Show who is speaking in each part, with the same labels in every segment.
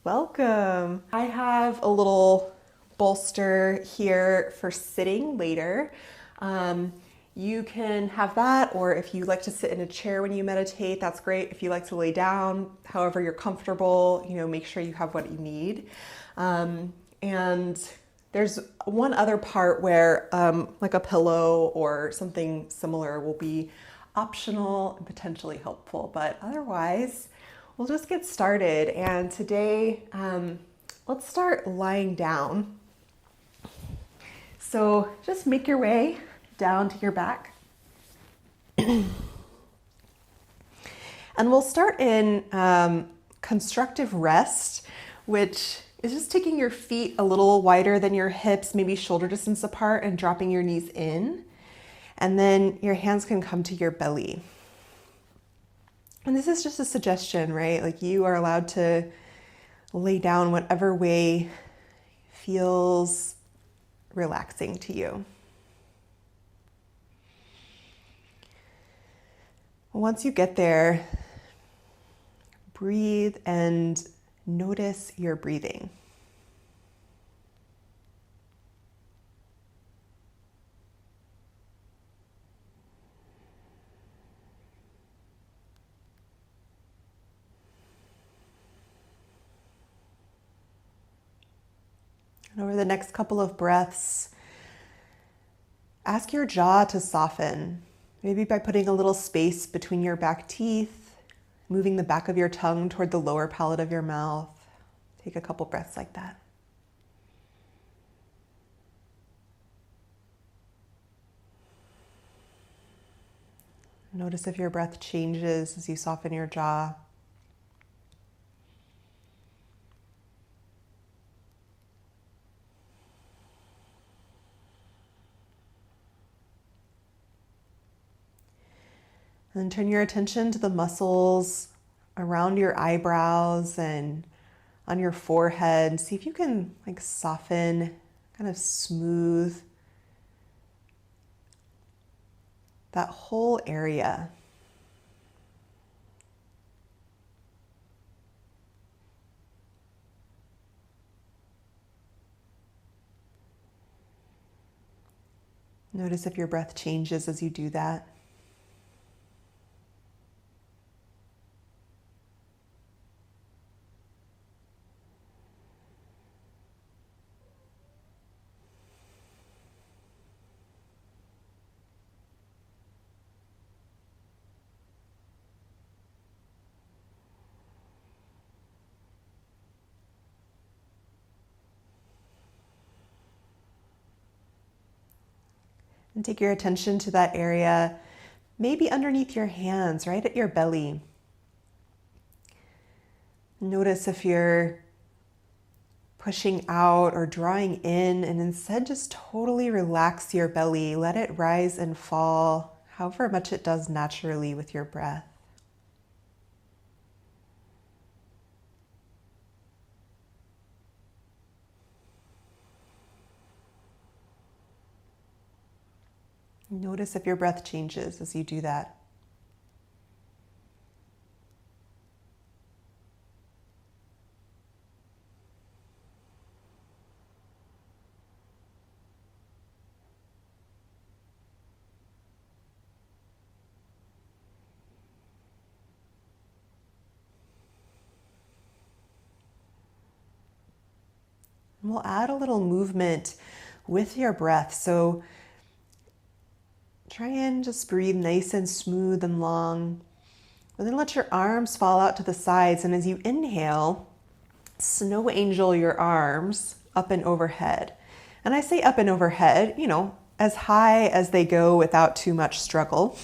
Speaker 1: Welcome. I have a little bolster here for sitting later. You can have that, or if you like to sit in a chair when you meditate, that's great. If you like to lay down, however you're comfortable, make sure you have what you need. And there's one other part where like a pillow or something similar will be optional and potentially helpful, but otherwise, we'll just get started. And today, let's start lying down. So just make your way down to your back. And we'll start in constructive rest, which is just taking your feet a little wider than your hips, maybe shoulder distance apart, and dropping your knees in. And then your hands can come to your belly. And this is just a suggestion, right? Like, you are allowed to lay down whatever way feels relaxing to you. Once you get there, breathe and notice your breathing. And over the next couple of breaths, ask your jaw to soften, maybe by putting a little space between your back teeth, moving the back of your tongue toward the lower palate of your mouth. Take a couple breaths like that. Notice if your breath changes as you soften your jaw. And then turn your attention to the muscles around your eyebrows and on your forehead. See if you can soften, kind of smooth that whole area. Notice if your breath changes as you do that. And take your attention to that area, maybe underneath your hands, right at your belly. Notice if you're pushing out or drawing in, and instead just totally relax your belly. Let it rise and fall, however much it does naturally with your breath. Notice if your breath changes as you do that. And we'll add a little movement with your breath. So try and just breathe nice and smooth and long. And then let your arms fall out to the sides. And as you inhale, snow angel your arms up and overhead. And I say up and overhead, as high as they go without too much struggle.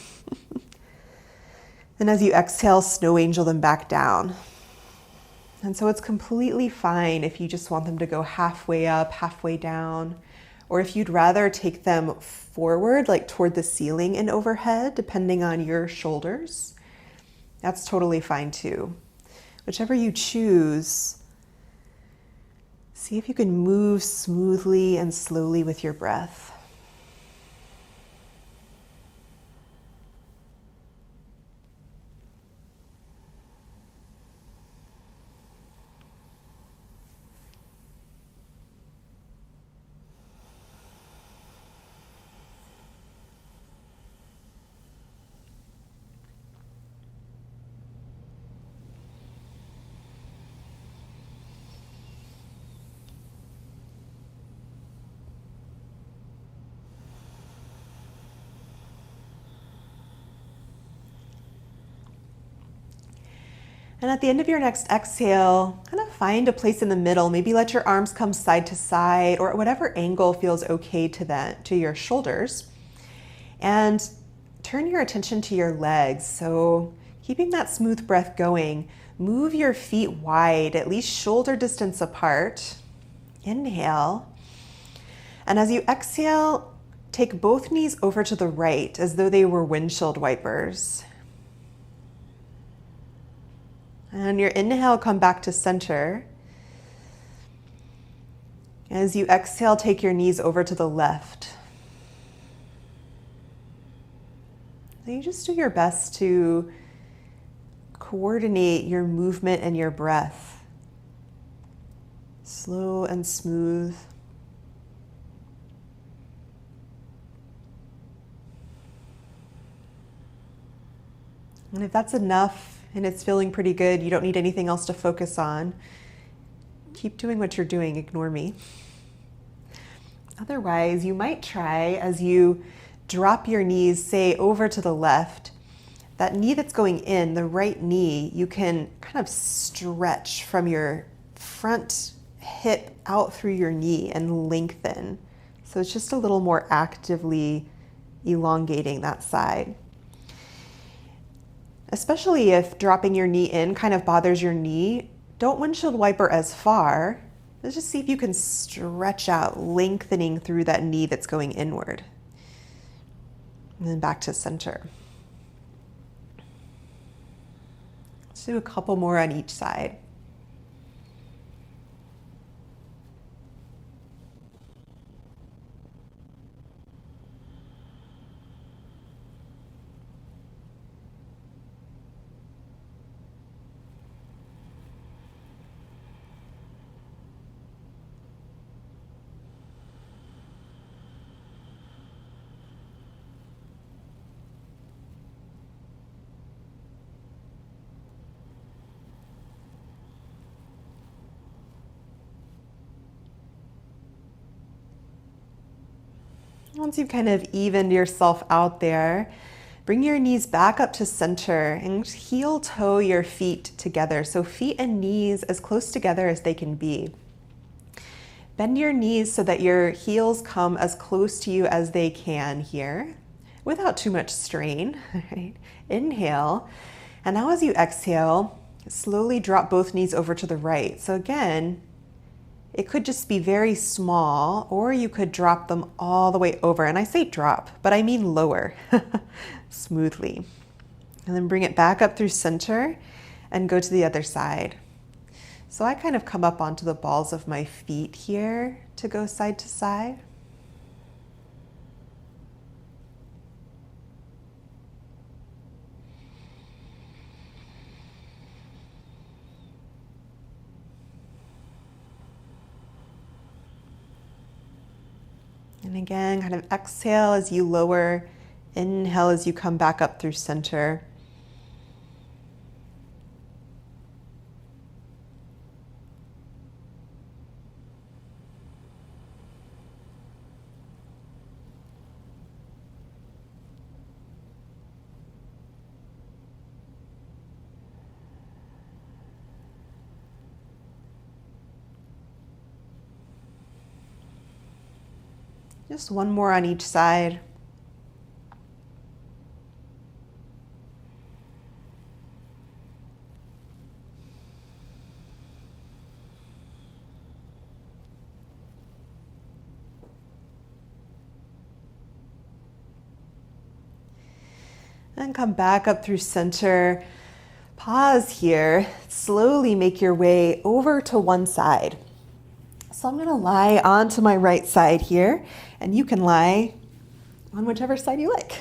Speaker 1: And as you exhale, snow angel them back down. And so it's completely fine if you just want them to go halfway up, halfway down, or if you'd rather take them forward, like toward the ceiling and overhead, depending on your shoulders. That's totally fine too. Whichever you choose, see if you can move smoothly and slowly with your breath. And at the end of your next exhale, kind of find a place in the middle. Maybe let your arms come side to side or at whatever angle feels okay to your shoulders. And turn your attention to your legs. So keeping that smooth breath going, move your feet wide, at least shoulder distance apart. Inhale. And as you exhale, take both knees over to the right as though they were windshield wipers. And your inhale, come back to center. As you exhale, take your knees over to the left. So you just do your best to coordinate your movement and your breath. Slow and smooth. And if that's enough, and it's feeling pretty good, you don't need anything else to focus on, keep doing what you're doing, ignore me. Otherwise, you might try, as you drop your knees, say, over to the left, that knee that's going in, the right knee, you can kind of stretch from your front hip out through your knee and lengthen. So it's just a little more actively elongating that side. Especially if dropping your knee in kind of bothers your knee, don't windshield wiper as far. Let's just see if you can stretch out, lengthening through that knee that's going inward. And then back to center. Let's do a couple more on each side. Once you've kind of evened yourself out there, bring your knees back up to center and heel toe your feet together. So feet and knees as close together as they can be. Bend your knees so that your heels come as close to you as they can here without too much strain. Right? Inhale. And now as you exhale, slowly drop both knees over to the right. So again, it could just be very small, or you could drop them all the way over. And I say drop, but I mean lower, smoothly. And then bring it back up through center and go to the other side. So I kind of come up onto the balls of my feet here to go side to side. And again, kind of exhale as you lower, inhale as you come back up through center. Just one more on each side. And come back up through center. Pause here. Slowly make your way over to one side. So I'm going to lie onto my right side here, and you can lie on whichever side you like.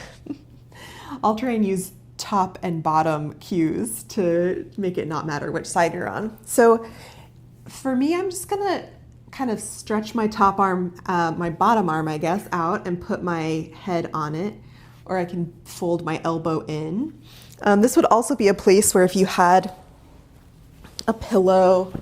Speaker 1: I'll try and use top and bottom cues to make it not matter which side you're on. So for me, I'm just going to kind of stretch my top arm, my bottom arm, I guess, out and put my head on it, or I can fold my elbow in. This would also be a place where if you had a pillow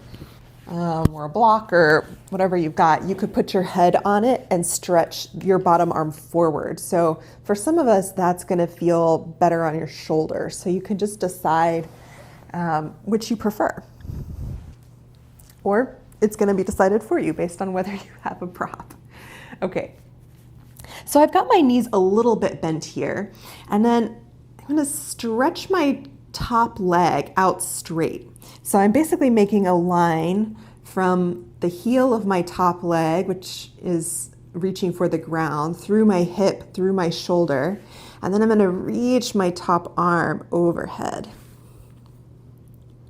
Speaker 1: or a block or whatever you've got, you could put your head on it and stretch your bottom arm forward. So for some of us, that's going to feel better on your shoulder. So you can just decide which you prefer. Or it's going to be decided for you based on whether you have a prop. Okay, so I've got my knees a little bit bent here, and then I'm going to stretch my top leg out straight. So I'm basically making a line from the heel of my top leg, which is reaching for the ground, through my hip, through my shoulder, and then I'm going to reach my top arm overhead.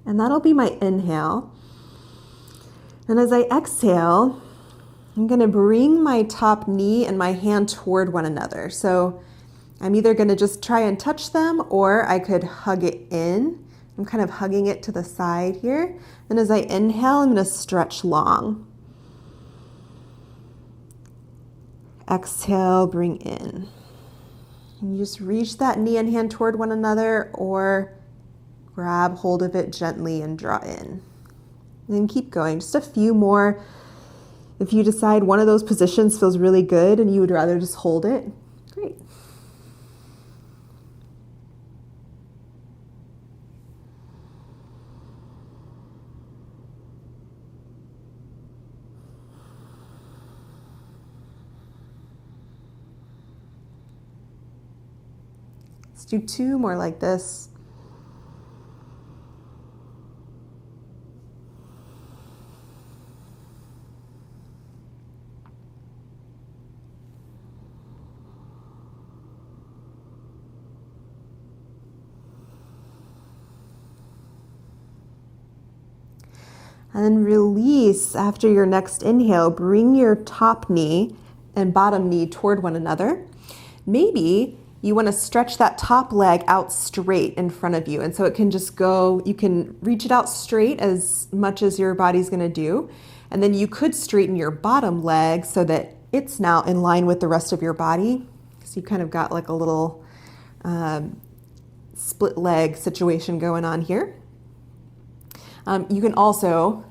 Speaker 1: And that'll be my inhale. And as I exhale, I'm going to bring my top knee and my hand toward one another. So I'm either going to just try and touch them, or I could hug it in. I'm kind of hugging it to the side here. And as I inhale, I'm going to stretch long. Exhale, bring in. And you just reach that knee and hand toward one another, or grab hold of it gently and draw in. And then keep going. Just a few more. If you decide one of those positions feels really good and you would rather just hold it, great. Let's do 2 more like this. And then release after your next inhale. Bring your top knee and bottom knee toward one another. Maybe you want to stretch that top leg out straight in front of you. And so it can just go, you can reach it out straight as much as your body's going to do. And then you could straighten your bottom leg so that it's now in line with the rest of your body. So you kind of got like a little split leg situation going on here. You can also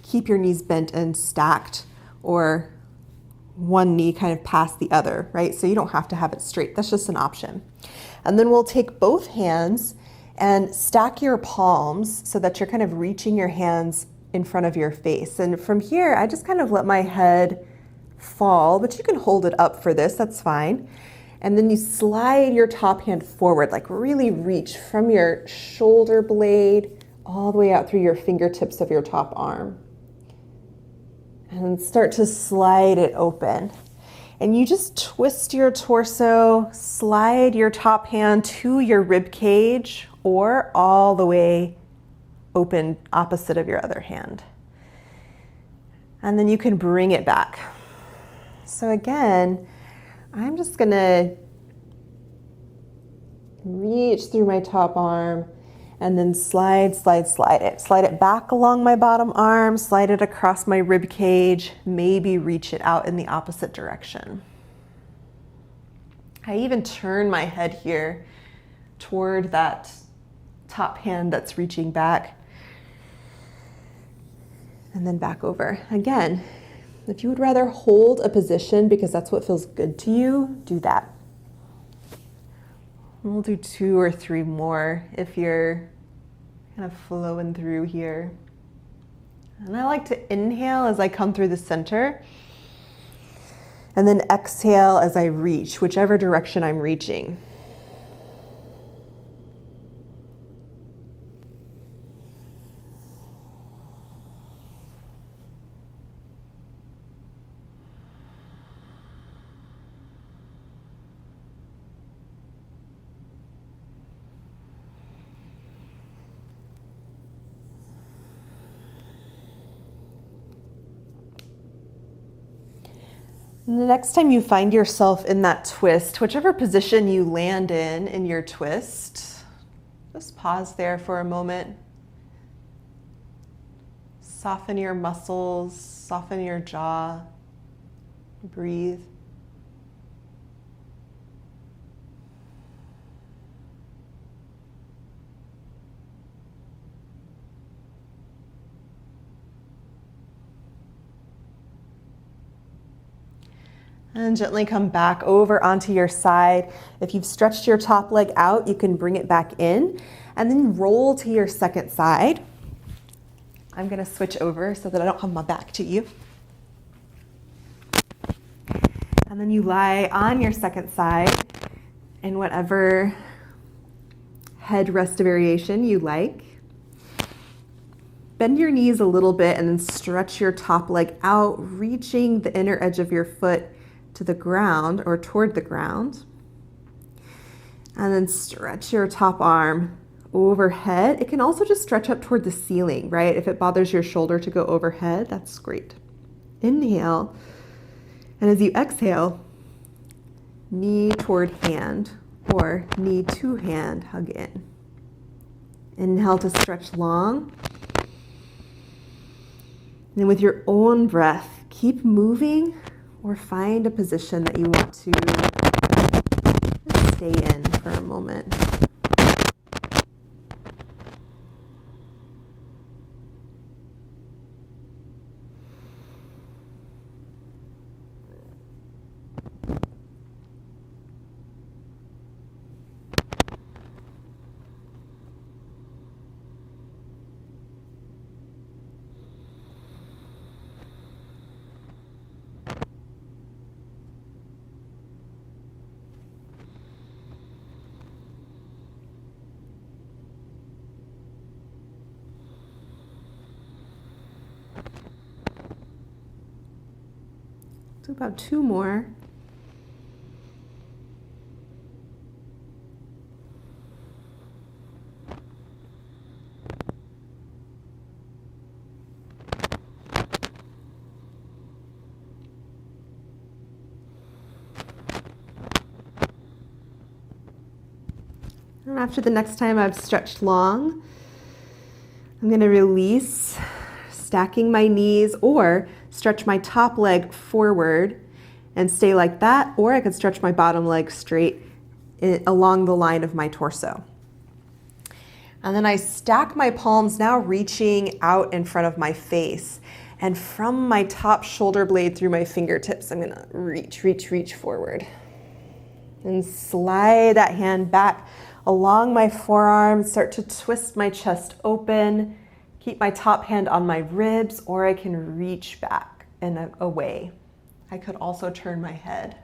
Speaker 1: keep your knees bent and stacked, or one knee kind of past the other, right? So you don't have to have it straight. That's just an option. And then we'll take both hands and stack your palms so that you're kind of reaching your hands in front of your face. And from here, I just kind of let my head fall, but you can hold it up for this, that's fine. And then you slide your top hand forward, like really reach from your shoulder blade all the way out through your fingertips of your top arm. And start to slide it open. And you just twist your torso, slide your top hand to your rib cage, or all the way open opposite of your other hand. And then you can bring it back. So again, I'm just gonna reach through my top arm, and then slide it. Slide it back along my bottom arm, slide it across my rib cage, maybe reach it out in the opposite direction. I even turn my head here toward that top hand that's reaching back, and then back over. Again, if you would rather hold a position because that's what feels good to you, do that. And we'll do 2 or 3 more if you're kind of flowing through here. And I like to inhale as I come through the center, and then exhale as I reach, whichever direction I'm reaching. And the next time you find yourself in that twist, whichever position you land in your twist, just pause there for a moment. Soften your muscles, soften your jaw, breathe. And gently come back over onto your side. If you've stretched your top leg out, you can bring it back in and then roll to your second side. I'm gonna switch over so that I don't have my back to you. And then you lie on your second side in whatever head rest variation you like. Bend your knees a little bit and then stretch your top leg out, reaching the inner edge of your foot to the ground or toward the ground. And then stretch your top arm overhead. It can also just stretch up toward the ceiling, right? If it bothers your shoulder to go overhead, that's great. Inhale. And as you exhale, knee toward hand or knee to hand, hug in. Inhale to stretch long. And with your own breath, keep moving or find a position that you want to stay in for a moment. Do about 2 more. And after the next time I've stretched long, I'm going to release, stacking my knees, or stretch my top leg forward and stay like that, or I could stretch my bottom leg straight along the line of my torso. And then I stack my palms, now reaching out in front of my face. And from my top shoulder blade through my fingertips, I'm gonna reach forward. And slide that hand back along my forearm, start to twist my chest open, keep my top hand on my ribs, or I can reach back and away. I could also turn my head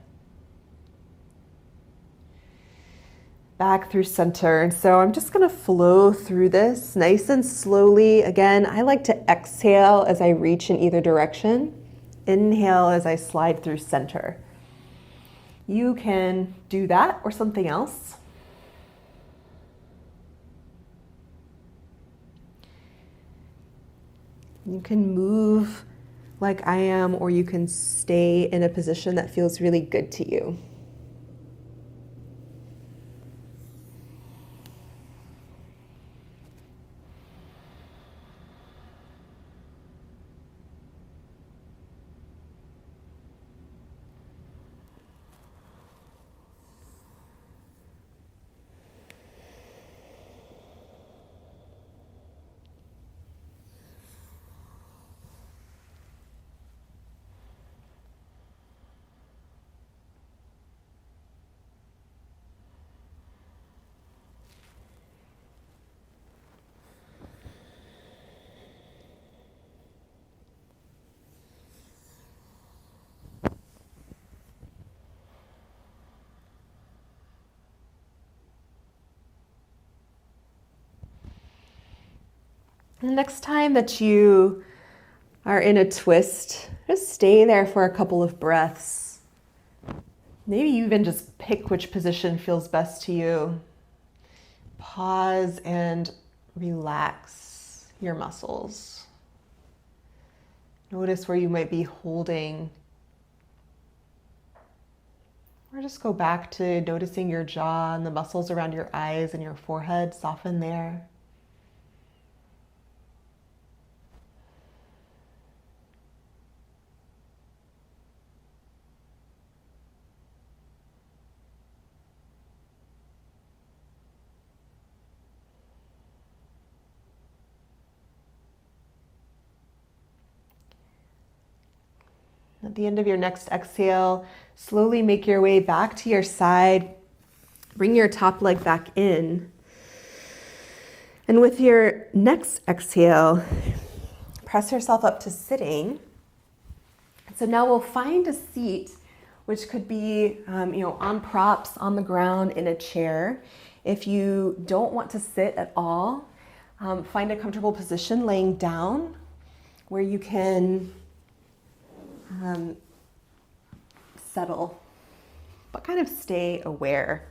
Speaker 1: back through center. And so I'm just gonna flow through this nice and slowly. Again, I like to exhale as I reach in either direction. Inhale as I slide through center. You can do that or something else. You can move like I am, or you can stay in a position that feels really good to you. The next time that you are in a twist, just stay there for a couple of breaths. Maybe you even just pick which position feels best to you. Pause and relax your muscles. Notice where you might be holding. Or just go back to noticing your jaw and the muscles around your eyes and your forehead. Soften there. At the end of your next exhale, slowly make your way back to your side. Bring your top leg back in. And with your next exhale, press yourself up to sitting. So now we'll find a seat, which could be on props, on the ground, in a chair. If you don't want to sit at all, find a comfortable position laying down where you can settle, but kind of stay aware.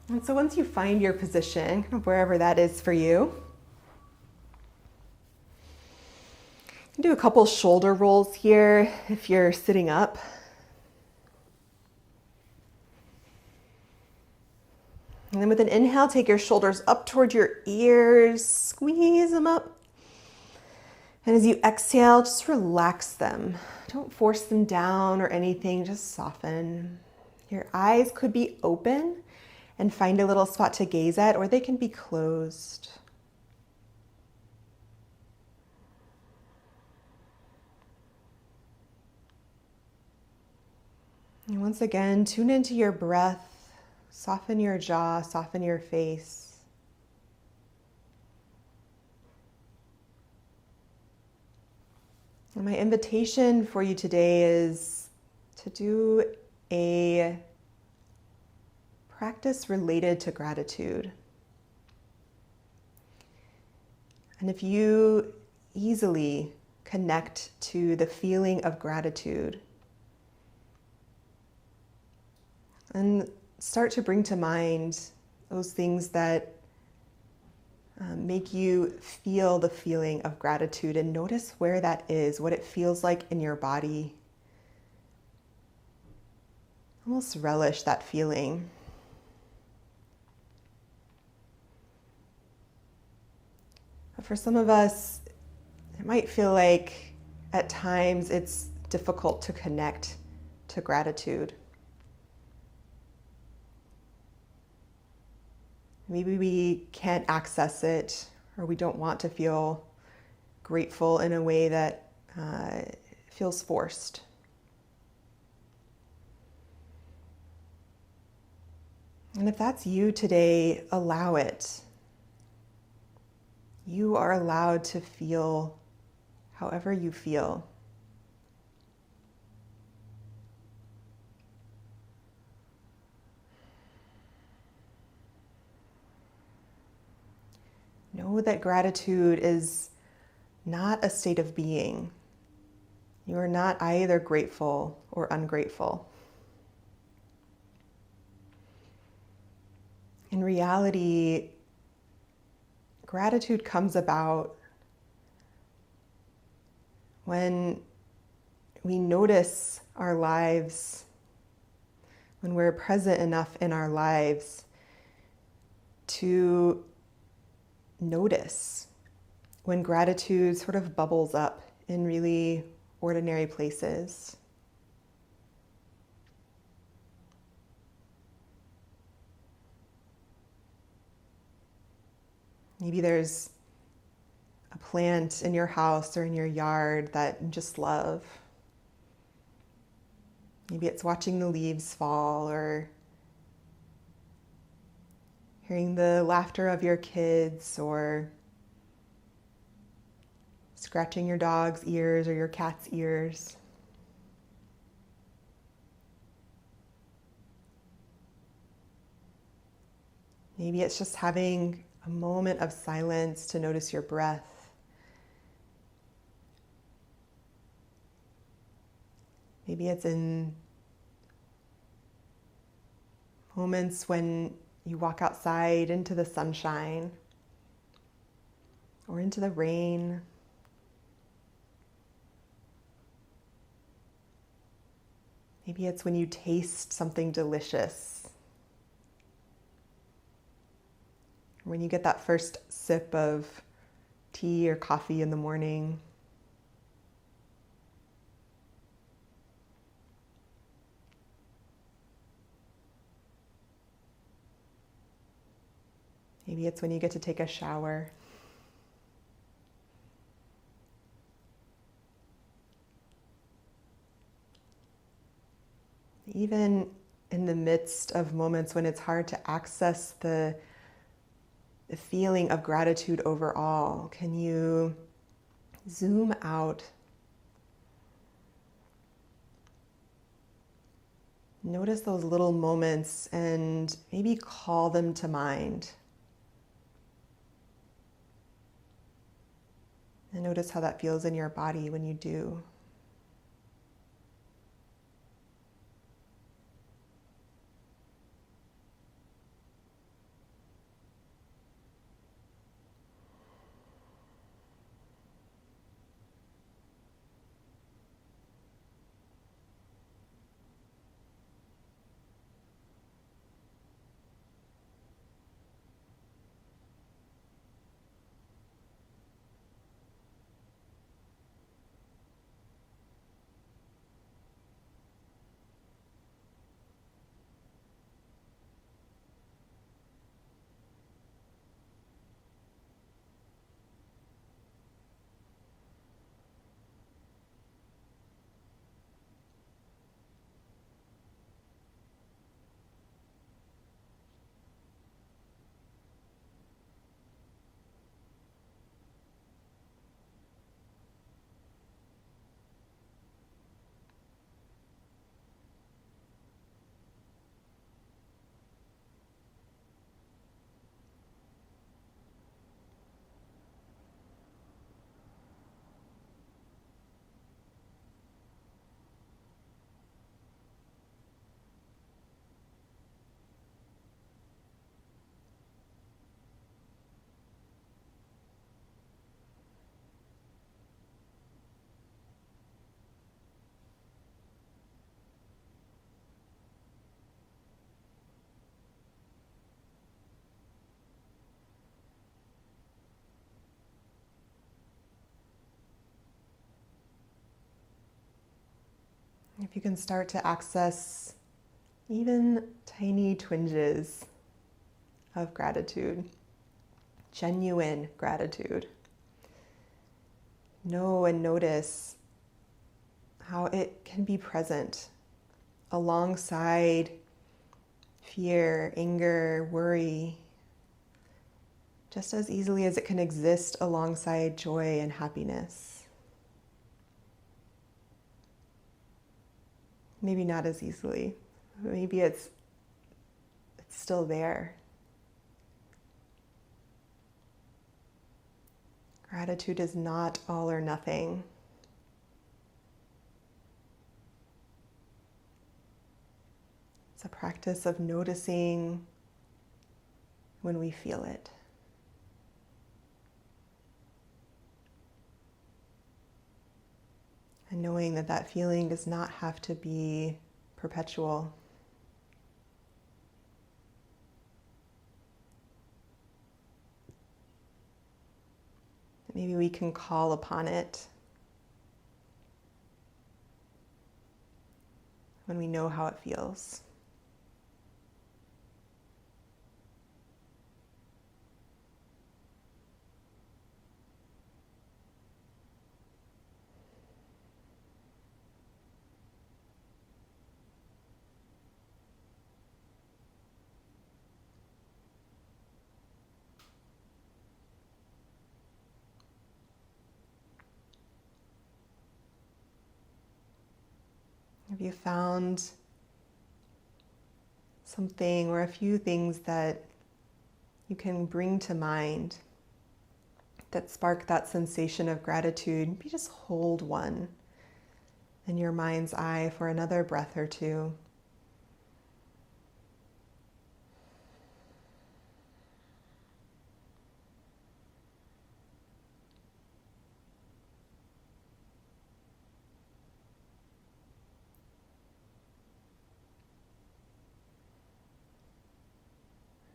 Speaker 1: And so once you find your position, wherever that is for you, you can do a couple shoulder rolls here if you're sitting up. And then with an inhale, take your shoulders up toward your ears, squeeze them up. And as you exhale, just relax them. Don't force them down or anything, just soften. Your eyes could be open and find a little spot to gaze at, or they can be closed. And once again, tune into your breath. Soften your jaw, soften your face. And my invitation for you today is to do a practice related to gratitude. And if you easily connect to the feeling of gratitude and start to bring to mind those things that make you feel the feeling of gratitude, and notice where that is, what it feels like in your body. Almost relish that feeling. But for some of us, it might feel like at times it's difficult to connect to gratitude. Maybe we can't access it, or we don't want to feel grateful in a way that feels forced. And if that's you today, allow it. You are allowed to feel however you feel. Know that gratitude is not a state of being. You are not either grateful or ungrateful. In reality, gratitude comes about when we notice our lives, when we're present enough in our lives to notice when gratitude sort of bubbles up in really ordinary places. Maybe there's a plant in your house or in your yard that you just love. Maybe it's watching the leaves fall, or hearing the laughter of your kids, or scratching your dog's ears or your cat's ears. Maybe it's just having a moment of silence to notice your breath. Maybe it's in moments when you walk outside into the sunshine or into the rain. Maybe it's when you taste something delicious. When you get that first sip of tea or coffee in the morning. Maybe it's when you get to take a shower. Even in the midst of moments when it's hard to access the feeling of gratitude overall, can you zoom out? Notice those little moments and maybe call them to mind. And notice how that feels in your body when you do. If you can start to access even tiny twinges of gratitude, genuine gratitude, know and notice how it can be present alongside fear, anger, worry, just as easily as it can exist alongside joy and happiness. Maybe not as easily. Maybe it's still there. Gratitude is not all or nothing. It's a practice of noticing when we feel it. And knowing that that feeling does not have to be perpetual. Maybe we can call upon it when we know how it feels. Have you found something or a few things that you can bring to mind that spark that sensation of gratitude? Maybe just hold one in your mind's eye for another breath or two.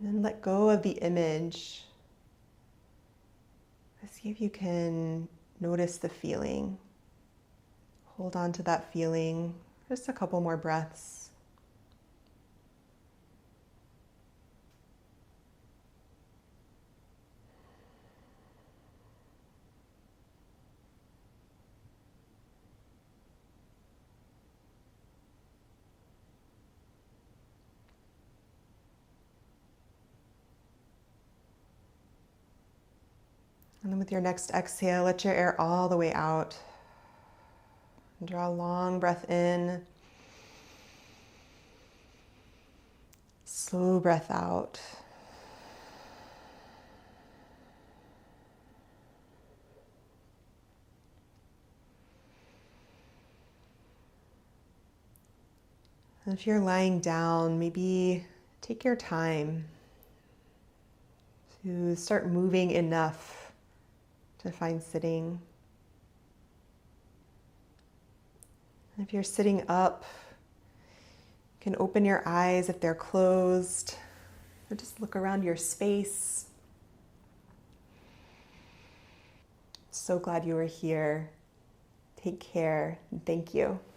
Speaker 1: And then let go of the image. See if you can notice the feeling. Hold on to that feeling. Just a couple more breaths. And then with your next exhale, let your air all the way out. Draw a long breath in. Slow breath out. And if you're lying down, maybe take your time to start moving enough to find sitting. And if you're sitting up, you can open your eyes if they're closed, or just look around your space. So glad you were here. Take care, and thank you.